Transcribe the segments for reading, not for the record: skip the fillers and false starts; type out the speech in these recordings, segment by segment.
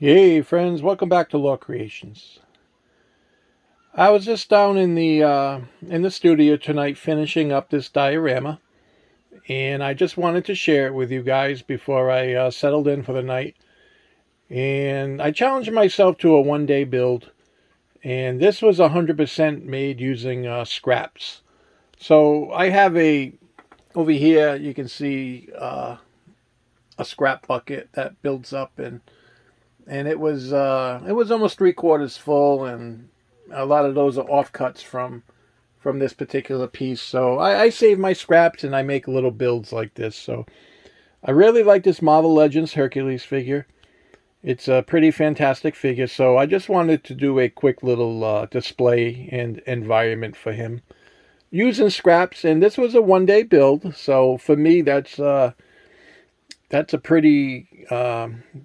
Hey friends, welcome back to Law Creations. I was just down in the studio tonight finishing up this diorama, and I just wanted to share it with you guys before I settled in for the night. And I challenged myself to a one-day build, and this was 100% made using scraps. So I have over here. You can see a scrap bucket that builds up, and it was almost 3/4 full, and a lot of those are offcuts from this particular piece. So I save my scraps and I make little builds like this. So I really like this Marvel Legends Hercules figure. It's a pretty fantastic figure. So I just wanted to do a quick little display and environment for him using scraps. And this was a one-day build. So for me, that's a pretty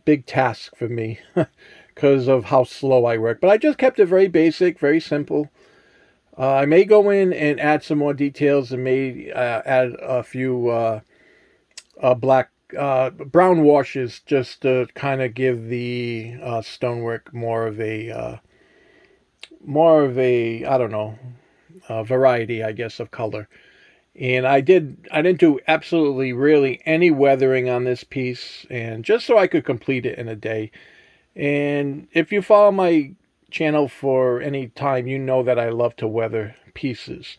big task for me because of how slow I work. But I just kept it very basic, very simple. I may go in and add some more details and may add a few brown washes just to kind of give the stonework more of a I don't know, variety, I guess, of color. And I didn't do absolutely really any weathering on this piece, and just so I could complete it in a day. And if you follow my channel for any time, you know that I love to weather pieces.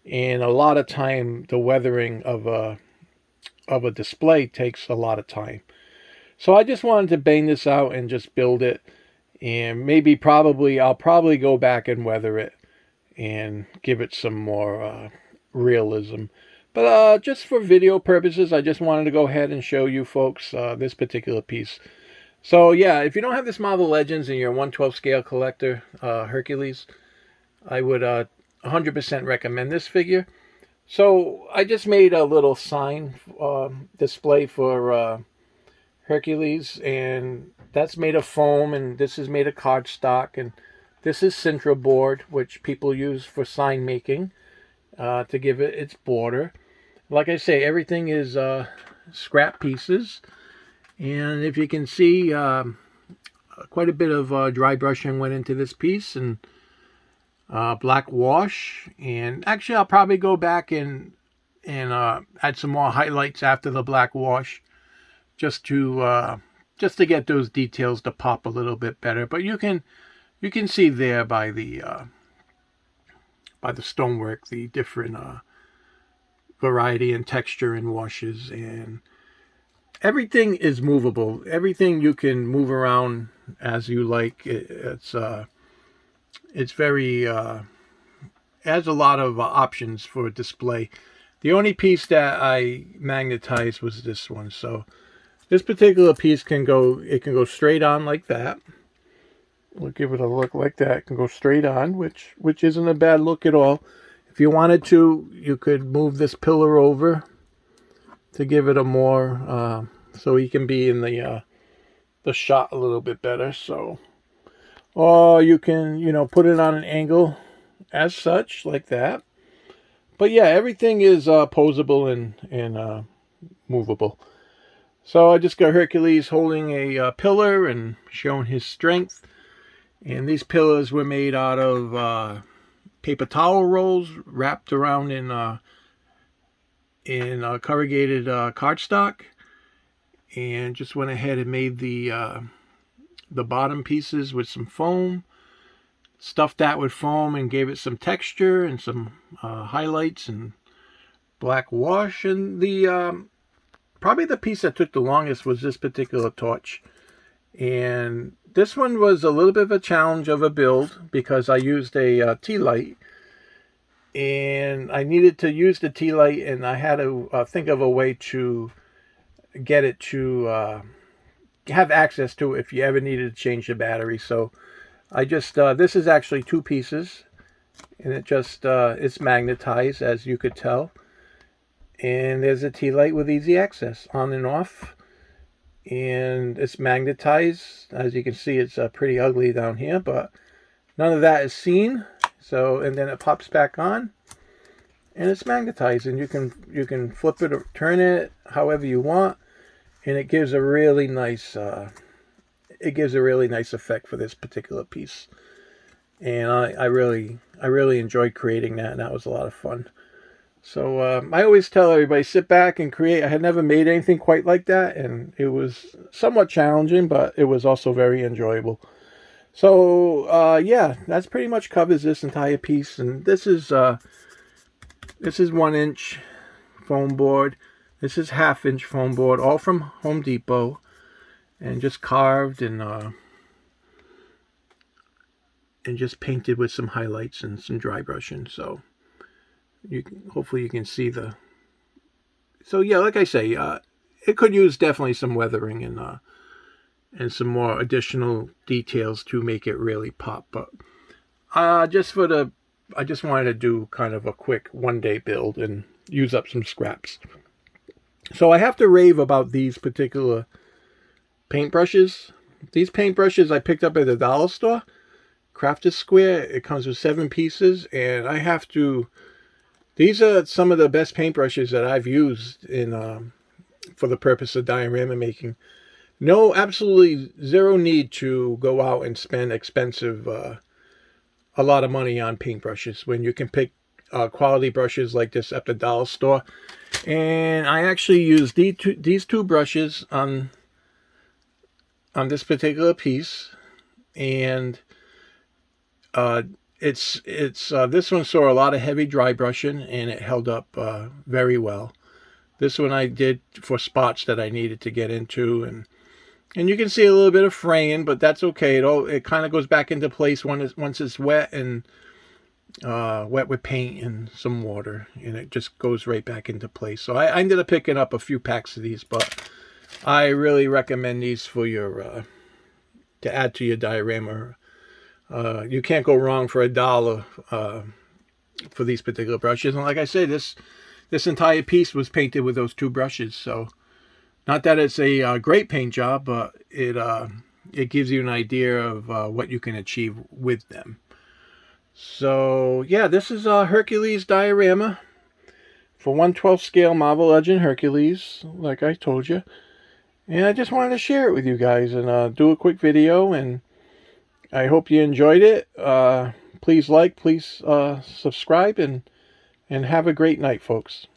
And a lot of time the weathering of a display takes a lot of time. So I just wanted to bang this out and just build it, and I'll probably go back and weather it and give it some more realism. But just for video purposes, I just wanted to go ahead and show you folks this particular piece. So yeah, if you don't have this Marvel Legends and you're a 1/12 scale collector, Hercules, I would 100% recommend this figure. So I just made a little sign display for Hercules, and that's made of foam, and this is made of cardstock, and this is Sintra board, which people use for sign making to give it its border. Like I say, everything is scrap pieces. And if you can see, quite a bit of dry brushing went into this piece, and black wash. And actually, I'll probably go back and add some more highlights after the black wash, just to get those details to pop a little bit better. But you can see there by the stonework the different variety and texture and washes, and everything is movable. Everything you can move around as you like. It's very has a lot of options for display. The only piece that I magnetized was this one. So this particular piece can go straight on like that. We'll give it a look like that. It can go straight on, which isn't a bad look at all. If you wanted to, you could move this pillar over to give it a more so he can be in the shot a little bit better. So, or you can put it on an angle as such like that. But yeah, everything is posable and movable. So I just got Hercules holding a pillar and showing his strength. And these pillars were made out of paper towel rolls wrapped around in corrugated cardstock, and just went ahead and made the bottom pieces with some foam, stuffed that with foam and gave it some texture and some highlights and black wash. And the probably the piece that took the longest was this particular torch, and this one was a little bit of a challenge of a build because I used a tea light, and I needed to use the tea light, and I had to think of a way to get it to have access to it if you ever needed to change the battery. So I just this is actually two pieces, and it's magnetized, as you could tell, and there's a tea light with easy access on and off. And it's magnetized. As you can see, it's pretty ugly down here, but none of that is seen. So, and then it pops back on, and it's magnetized, and you can flip it or turn it however you want, and it gives a really nice it gives a really nice effect for this particular piece. And I really enjoyed creating that, and that was a lot of fun. So I always tell everybody, sit back and create. I had never made anything quite like that, and it was somewhat challenging, but it was also very enjoyable. So yeah, that's pretty much covers this entire piece. And this is 1-inch foam board. This is 1/2-inch foam board, all from Home Depot, and just carved and just painted with some highlights and some dry brushing. So hopefully you can see the. So yeah, like I say, it could use definitely some weathering and some more additional details to make it really pop. But I just wanted to do kind of a quick one-day build and use up some scraps. So I have to rave about these particular paintbrushes. These paintbrushes I picked up at the dollar store. Crafted Square. It comes with 7 pieces, and I have to. These are some of the best paintbrushes that I've used in for the purpose of diorama making. No, absolutely zero need to go out and spend expensive, a lot of money on paintbrushes when you can pick quality brushes like this at the dollar store. And I actually used these two brushes on this particular piece, and this one saw a lot of heavy dry brushing, and it held up very well. This one I did for spots that I needed to get into, and you can see a little bit of fraying, but that's okay. It kind of goes back into place once it's wet and wet with paint and some water, and it just goes right back into place. So I ended up picking up a few packs of these, but I really recommend these for your to add to your diorama. You can't go wrong for $1 for these particular brushes. And like I say, this entire piece was painted with those 2 brushes. So not that it's a great paint job, but it gives you an idea of what you can achieve with them. So yeah, this is a Hercules diorama for 1/12 scale Marvel Legend Hercules, like I told you. And I just wanted to share it with you guys and do a quick video, and I hope you enjoyed it. Please like, please subscribe, and have a great night, folks.